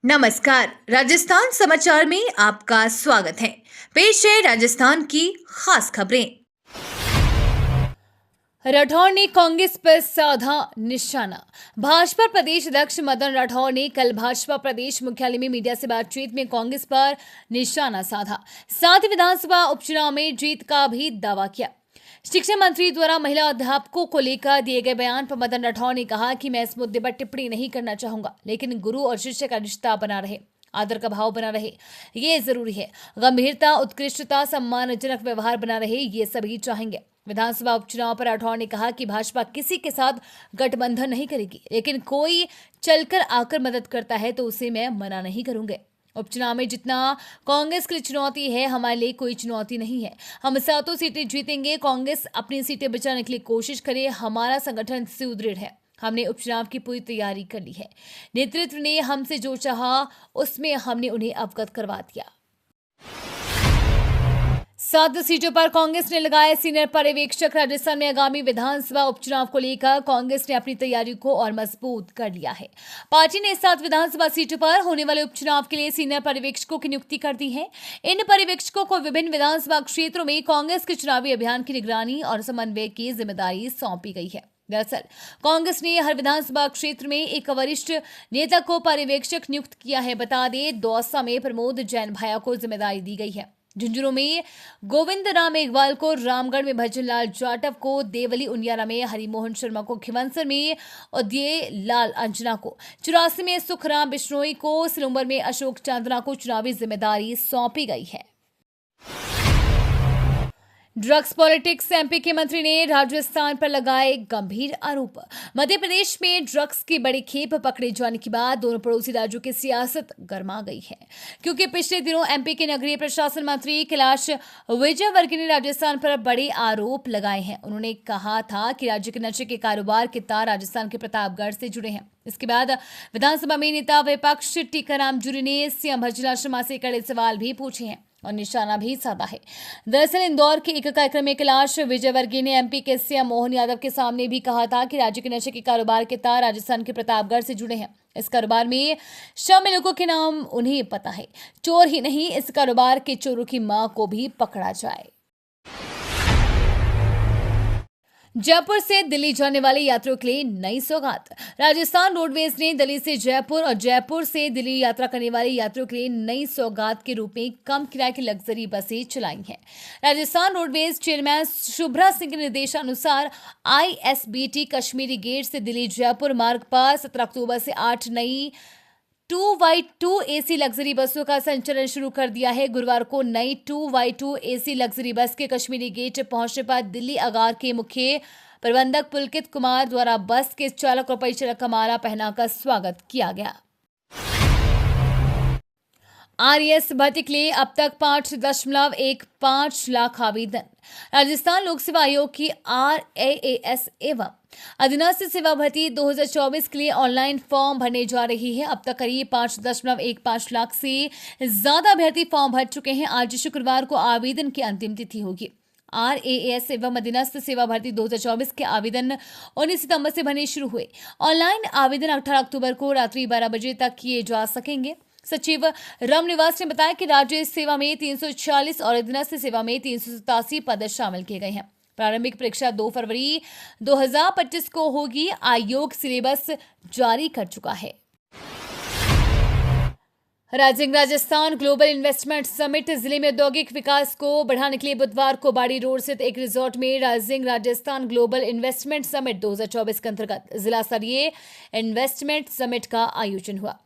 नमस्कार, राजस्थान समाचार में आपका स्वागत है। पेश है राजस्थान की खास खबरें। राठौर ने कांग्रेस पर साधा निशाना। भाजपा प्रदेश अध्यक्ष मदन राठौर ने कल भाजपा प्रदेश मुख्यालय में मीडिया से बातचीत में कांग्रेस पर निशाना साधा। साथ ही विधानसभा उपचुनाव में जीत का भी दावा किया। शिक्षा मंत्री द्वारा महिला अध्यापकों को लेकर दिए गए बयान पर मदन राठौर ने कहा कि मैं इस मुद्दे पर टिप्पणी नहीं करना चाहूंगा, लेकिन गुरु और शिष्य का रिश्ता बना रहे, आदर का भाव बना रहे, ये जरूरी है। गंभीरता, उत्कृष्टता, सम्मानजनक व्यवहार बना रहे, ये सभी चाहेंगे। विधानसभा उपचुनाव पर राठौर ने कहा कि भाजपा किसी के साथ गठबंधन नहीं करेगी, लेकिन कोई चलकर आकर मदद करता है तो उसे मैं मना नहीं करूंगा। उपचुनाव में जितना कांग्रेस के लिए चुनौती है, हमारे लिए कोई चुनौती नहीं है। हम 7 सीटें जीतेंगे। कांग्रेस अपनी सीटें बचाने के लिए कोशिश करे। हमारा संगठन सुदृढ़ है। हमने उपचुनाव की पूरी तैयारी कर ली है। नेतृत्व ने हमसे जो चाहा उसमें हमने उन्हें अवगत करवा दिया। 7 सीटों पर कांग्रेस ने लगाए सीनियर पर्यवेक्षक। राजस्थान में आगामी विधानसभा उपचुनाव को लेकर कांग्रेस ने अपनी तैयारी को और मजबूत कर लिया है। पार्टी ने 7 विधानसभा सीटों पर होने वाले उपचुनाव के लिए सीनियर पर्यवेक्षकों की नियुक्ति कर दी है। इन पर्यवेक्षकों को विभिन्न विधानसभा क्षेत्रों में कांग्रेस के चुनावी अभियान की निगरानी और समन्वय की जिम्मेदारी सौंपी गई है। दरअसल कांग्रेस ने हर विधानसभा क्षेत्र में एक वरिष्ठ नेता को पर्यवेक्षक नियुक्त किया है। बता दें, दौसा में प्रमोद जैन भाया को जिम्मेदारी दी गई है। झुंझुनू में गोविंद राम मेघवाल को, रामगढ़ में भजन लाल जाटव को, देवली उनियारा में हरिमोहन शर्मा को, खिवंसर में उदय लाल अंजना को, 84 में सुखराम बिश्नोई को, सिलुम्बर में अशोक चांदना को चुनावी जिम्मेदारी सौंपी गई है। Drugs politics. एमपी के मंत्री ने राजस्थान पर लगाए गंभीर आरोप। मध्य प्रदेश में ड्रग्स की बड़ी खेप पकड़े जाने के बाद दोनों पड़ोसी राज्यों की सियासत गर्मा गई है, क्योंकि पिछले दिनों एमपी के नगरीय प्रशासन मंत्री कैलाश विजयवर्गीय ने राजस्थान पर बड़े आरोप लगाए हैं। उन्होंने कहा था कि राज्य के नशे के कारोबार के तार राजस्थान के प्रतापगढ़ से जुड़े हैं। इसके बाद विधानसभा में नेता विपक्ष टीकाराम जूरी ने सीएम भजनलाल शर्मा से कड़े सवाल भी पूछे हैं और निशाना भी साधा है। दरअसल इंदौर के एक कार्यक्रम में कैलाश विजयवर्गीय ने एमपी के सीएम मोहन यादव के सामने भी कहा था कि राज्य के नशे के कारोबार के तार राजस्थान के प्रतापगढ़ से जुड़े हैं। इस कारोबार में शामिल लोगों के नाम उन्हें पता है। चोर ही नहीं, इस कारोबार के चोरों की मां को भी पकड़ा जाए। जयपुर से दिल्ली जाने वाले यात्रियों के लिए नई सौगात। राजस्थान रोडवेज ने दिल्ली से जयपुर और जयपुर से दिल्ली यात्रा करने वाले यात्रियों के लिए नई सौगात के रूप में कम किराए की लग्जरी बसें चलाई हैं। राजस्थान रोडवेज चेयरमैन शुभ्रा सिंह के निर्देशानुसार आईएसबीटी कश्मीरी गेट से दिल्ली जयपुर मार्ग पर 17 अक्टूबर से 8 नई 2x2 एसी लग्जरी बसों का संचालन शुरू कर दिया है। गुरुवार को नई 2x2 एसी लग्जरी बस के कश्मीरी गेट पहुंचने पर दिल्ली अगार के मुख्य प्रबंधक पुलकित कुमार द्वारा बस के चालक और परिचालक का माला पहनाकर स्वागत किया गया। आरएएस भर्ती के लिए अब तक 5.15 लाख आवेदन। राजस्थान लोक सेवा आयोग की आरएएस एवं अधीनस्थ सेवा भर्ती 2024 के लिए ऑनलाइन फॉर्म भरने जा रही है। अब तक करीब 5.15 लाख से ज्यादा अभ्यर्थी फॉर्म भर चुके हैं। आज शुक्रवार को आवेदन की अंतिम तिथि होगी। आरएएस एवं अधीनस्थ सेवा भर्ती 2024 के आवेदन 19 सितंबर से भरने शुरू हुए। ऑनलाइन आवेदन 18 अक्टूबर को रात्रि 12 बजे तक किए जा सकेंगे। सचिव रामनिवास ने बताया कि राज्य सेवा में 346 और अधीनस्थ सेवा में 387 पद शामिल किए गए हैं। प्रारंभिक परीक्षा 2 फरवरी 2025 को होगी। आयोग सिलेबस जारी कर चुका है। Rajasthan global investment summit. जिले में औद्योगिक विकास को बढ़ाने के लिए बुधवार को बाड़ी रोड स्थित एक रिजॉर्ट में राजस्थान ग्लोबल इन्वेस्टमेंट समिट 2024 के अंतर्गत जिला स्तरीय इन्वेस्टमेंट समिट का आयोजन हुआ।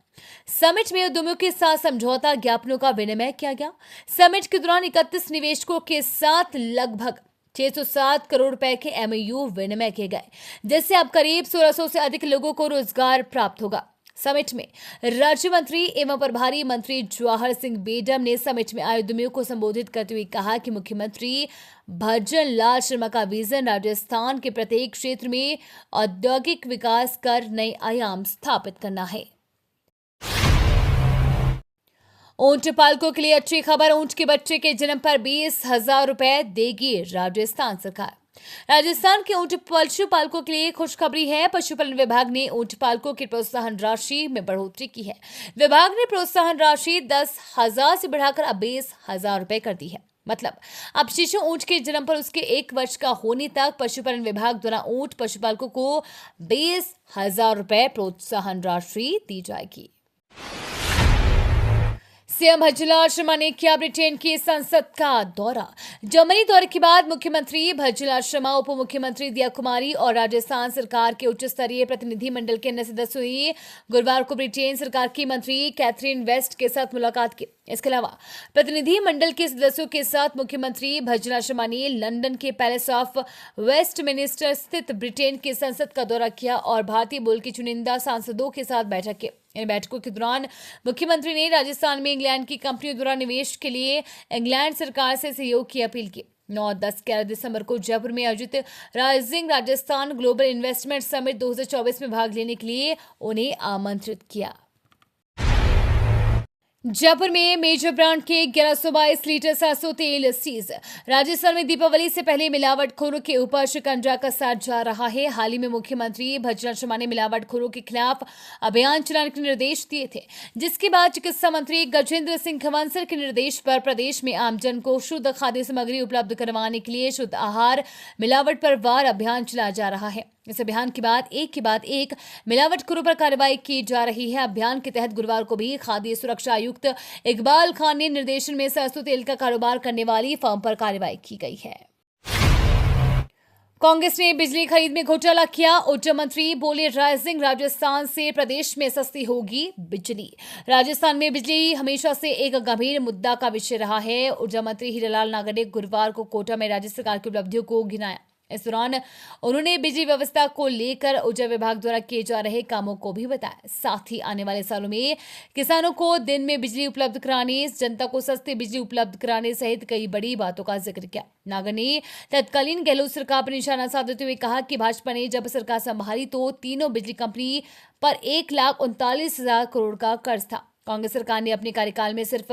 समिट में उद्यमियों के साथ समझौता ज्ञापनों का विनिमय किया गया। समिट के दौरान 31 निवेशकों के साथ लगभग 607 करोड़ रुपए के एमओयू विनिमय किए गए, जिससे अब करीब 1600 से अधिक लोगों को रोजगार प्राप्त होगा। समिट में राज्य मंत्री एवं प्रभारी मंत्री जवाहर सिंह बेडम ने समिट में आए उद्यमियों को संबोधित करते हुए कहा कि मुख्यमंत्री भजन लाल शर्मा का विजन राजस्थान के प्रत्येक क्षेत्र में औद्योगिक विकास कर नए आयाम स्थापित करना है। ऊंट पालकों के लिए अच्छी खबर। ऊंट के बच्चे के जन्म पर 20,000 रुपए देगी राजस्थान सरकार। राजस्थान के ऊंट पशुपालकों के लिए खुशखबरी है। पशुपालन विभाग ने ऊंट पालकों की प्रोत्साहन राशि में बढ़ोतरी की है। विभाग ने प्रोत्साहन राशि 10,000 से बढ़ाकर अब 20,000 रुपए कर दी है। मतलब अब शिशु ऊंट के जन्म पर उसके 1 वर्ष का होने तक पशुपालन विभाग द्वारा ऊंट पशुपालकों को 20,000 रुपए प्रोत्साहन राशि दी जाएगी। सीएम भज्जला शर्मा ने किया ब्रिटेन की संसद का दौरा। जर्मनी दौरे के बाद मुख्यमंत्री भज्जला शर्मा, उप मुख्यमंत्री दिया कुमारी और राजस्थान सरकार के उच्च स्तरीय प्रतिनिधि मंडल के अन्य सदस्यों ने गुरुवार को ब्रिटेन सरकार की मंत्री कैथरीन वेस्ट के साथ मुलाकात की। इसके अलावा प्रतिनिधि मंडल के सदस्यों के साथ मुख्यमंत्री भज्जला शर्मा ने लंदन के पैलेस ऑफ वेस्टमिनिस्टर स्थित ब्रिटेन की संसद का दौरा किया और भारतीय मूल के चुनिंदा सांसदों के साथ बैठक की। इन बैठकों के दौरान मुख्यमंत्री ने राजस्थान में इंग्लैंड की कंपनियों द्वारा निवेश के लिए इंग्लैंड सरकार से सहयोग की अपील की। 9, 10, 11 दिसंबर को जयपुर में आयोजित rising Rajasthan global investment summit 2024 में भाग लेने के लिए उन्हें आमंत्रित किया। जयपुर में मेजर ब्रांड के 1122 लीटर सरसों तेल सीज। राजस्थान में दीपावली से पहले मिलावटखोरों के ऊपर शिकंजा कसा जा रहा है। हाल ही में मुख्यमंत्री भज्जला शर्मा ने मिलावटखोरों के खिलाफ अभियान चलाने के निर्देश दिए थे, जिसके बाद चिकित्सा मंत्री गजेंद्र सिंह खवंसर के निर्देश पर प्रदेश में आमजन को शुद्ध खाद्य सामग्री उपलब्ध करवाने के लिए शुद्ध आहार मिलावट पर वार अभियान चलाया जा रहा है। इस अभियान के बाद एक मिलावटखोरों पर कार्रवाई की जा रही है। अभियान के तहत गुरुवार को भी खाद्य सुरक्षा आयुक्त इकबाल खान ने निर्देशन में सरसों तेल का कारोबार करने वाली फर्म पर कार्रवाई की गई है। कांग्रेस ने बिजली खरीद में घोटाला किया। ऊर्जा मंत्री बोले, राइजिंग राजस्थान से प्रदेश में सस्ती होगी बिजली। राजस्थान में बिजली हमेशा से एक गंभीर मुद्दा का विषय रहा है। ऊर्जा मंत्री हीरालाल नागर ने गुरुवार को कोटा में राज्य सरकार की उपलब्धियों को गिनाया। इस दौरान उन्होंने बिजली व्यवस्था को लेकर ऊर्जा विभाग द्वारा किए जा रहे कामों को भी बताया। साथ ही आने वाले सालों में किसानों को दिन में बिजली उपलब्ध कराने, जनता को सस्ती बिजली उपलब्ध कराने सहित कई बड़ी बातों का जिक्र किया। नागर ने तत्कालीन गहलोत सरकार पर निशाना साधते हुए कहा कि भाजपा ने जब सरकार संभाली तो तीनों बिजली कंपनी पर 1,39,000 करोड़ का कर्ज था। कांग्रेस सरकार ने अपने कार्यकाल में सिर्फ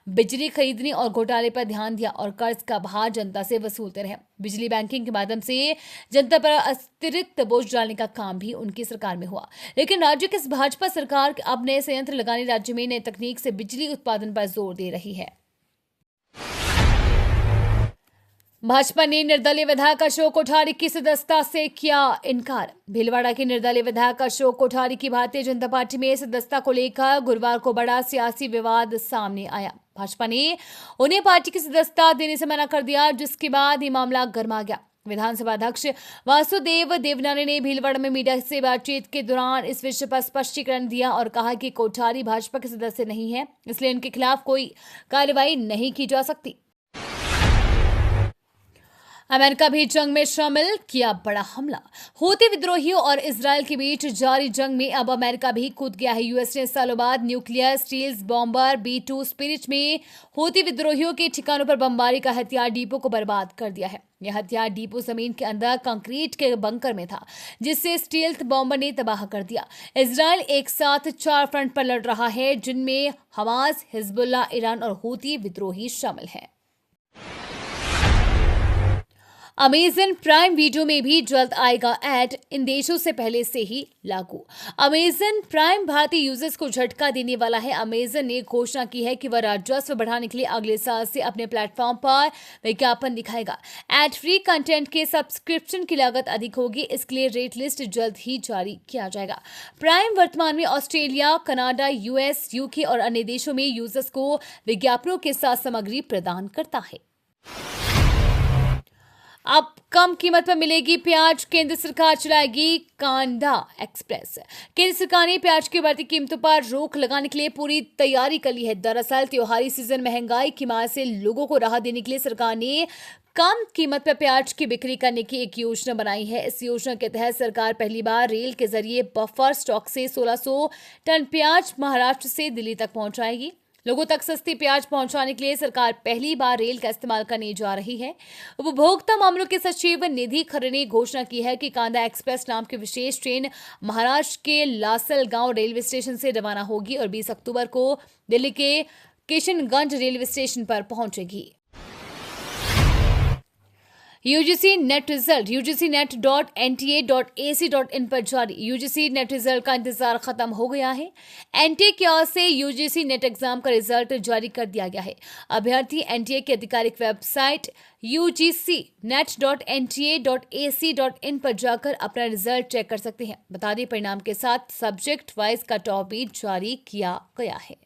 बिजली खरीदने और घोटाले पर ध्यान दिया और कर्ज का भार जनता से वसूलते रहे। बिजली बैंकिंग के माध्यम से जनता पर अतिरिक्त बोझ डालने का काम भी उनकी सरकार में हुआ। लेकिन राज्य की भाजपा सरकार अब नए संयंत्र लगाने, राज्य में नई तकनीक से बिजली उत्पादन पर जोर दे रही है। भाजपा ने निर्दलीय विधायक अशोक कोठारी की सदस्यता से किया इनकार। भीलवाड़ा के निर्दलीय विधायक अशोक कोठारी की भारतीय जनता पार्टी में सदस्यता को लेकर गुरुवार को बड़ा सियासी विवाद सामने आया। भाजपा ने उन्हें पार्टी की सदस्यता देने से मना कर दिया, जिसके बाद ये मामला गर्मा गया। विधानसभा अध्यक्ष वासुदेव देवनानी ने भीलवाड़ा में मीडिया से बातचीत के दौरान इस विषय पर स्पष्टीकरण दिया और कहा कि कोठारी भाजपा के सदस्य नहीं है, इसलिए इनके खिलाफ कोई कार्रवाई नहीं की जा सकती। अमेरिका भी जंग में शामिल, किया बड़ा हमला। हूती विद्रोहियों और इजरायल के बीच जारी जंग में अब अमेरिका भी कूद गया है। यूएस ने सालों बाद nuclear stealth bomber B-2 spirit में हूती विद्रोहियों के ठिकानों पर बमबारी का हथियार डिपो को बर्बाद कर दिया है। यह हथियार डिपो जमीन के अंदर कंक्रीट के बंकर में था, जिससे स्टील्थ बॉम्बर ने तबाह कर दिया। इजरायल एक साथ 4 फ्रंट पर लड़ रहा है, जिनमें हमास, हिजबुल्लाह, ईरान और हूती विद्रोही शामिल हैं। अमेजन प्राइम वीडियो में भी जल्द आएगा ऐड, इन देशों से पहले से ही लागू। अमेजन प्राइम भारतीय यूजर्स को झटका देने वाला है। अमेजन ने घोषणा की है कि वह राजस्व बढ़ाने के लिए अगले साल से अपने प्लेटफॉर्म पर विज्ञापन दिखाएगा। एड फ्री कंटेंट के सब्सक्रिप्शन की लागत अधिक होगी, इसके लिए रेट लिस्ट जल्द ही जारी किया जाएगा। प्राइम वर्तमान में ऑस्ट्रेलिया, कनाडा, यूएस, यूके और अन्य देशों में यूजर्स को विज्ञापनों के साथ सामग्री प्रदान करता है। अब कम कीमत पर मिलेगी प्याज, केंद्र सरकार चलाएगी कांदा एक्सप्रेस। केंद्र सरकार ने प्याज की बढ़ती कीमतों पर रोक लगाने के लिए पूरी तैयारी कर ली है। दरअसल त्योहारी सीजन महंगाई की मार से लोगों को राहत देने के लिए सरकार ने कम कीमत पर प्याज की बिक्री करने की एक योजना बनाई है। इस योजना के तहत सरकार पहली बार रेल के जरिए बफर स्टॉक से 1600 टन प्याज महाराष्ट्र से दिल्ली तक पहुंचाएगी। लोगों तक सस्ती प्याज पहुंचाने के लिए सरकार पहली बार रेल का इस्तेमाल करने जा रही है। उपभोक्ता मामलों के सचिव निधि खरे ने घोषणा की है कि कांदा एक्सप्रेस नाम की विशेष ट्रेन महाराष्ट्र के लासलगांव रेलवे स्टेशन से रवाना होगी और 20 अक्टूबर को दिल्ली के किशनगंज रेलवे स्टेशन पर पहुंचेगी। यूजीसी नेट रिजल्ट ugcnet.nta.ac.in पर जारी। यूजीसी नेट रिजल्ट का इंतजार खत्म हो गया है। एनटीए की ओर से यूजीसी नेट एग्जाम का रिजल्ट जारी कर दिया गया है। अभ्यर्थी एनटीए की आधिकारिक वेबसाइट ugcnet.nta.ac.in पर जाकर अपना रिजल्ट चेक कर सकते हैं। बता दें परिणाम के साथ सब्जेक्ट वाइज कट ऑफ भी जारी किया गया है।